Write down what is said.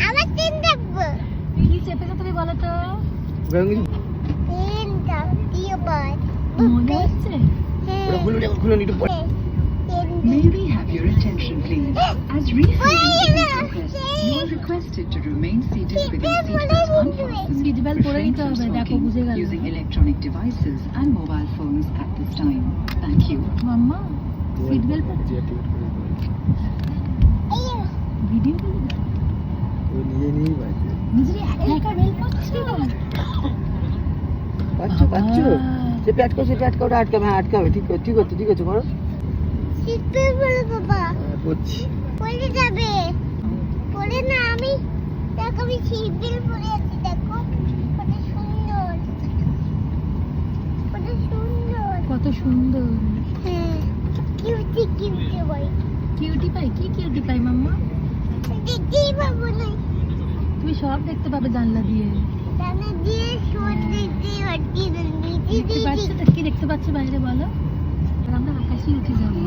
আবার তিন দেখবো। কি চেপেছো তুমি বলো তো? তিনটা কি আবার? মনে হচ্ছে? হ্যাঁ। খুলে নিতে May we have your attention, please? As refilling is in progress, you are requested to remain seated with your seatbelt unfastened, seat belt পরে refrain নিতে from হবে, দেখো smoking, বুঝে গেল। using electronic devices and mobile phones at this time. Thank you. মাম্মা seat belt video নিজের একা একা বেল্ট পাচ্ছো? পাচ্ছো সে প্যাট করো আটকাবে, হ্যাঁ আটকাবে। ঠিক আছে করো। সিট বেল্ট পরে বাবা। করছি। পরে যাবে। পরে না আমি দেখো আমি সিট বেল্ট পরে আছি দেখো। কত সুন্দর। কত সুন্দর। কত সুন্দর। হ্যাঁ। কিউটি বই। Cutie pie? কি কিউটি পাই মাম্মা? দেখতেই পাবো না। তুমি সব দেখতে পাবে জানলা দিয়ে। জানা দিয়ে শোট দেখতে পাচ্ছি না। দেখতে পাচ্ছ তো? কি দেখতে পাচ্ছ বাইরে বলো? আর আমরা আকাশে উঠে যাবো।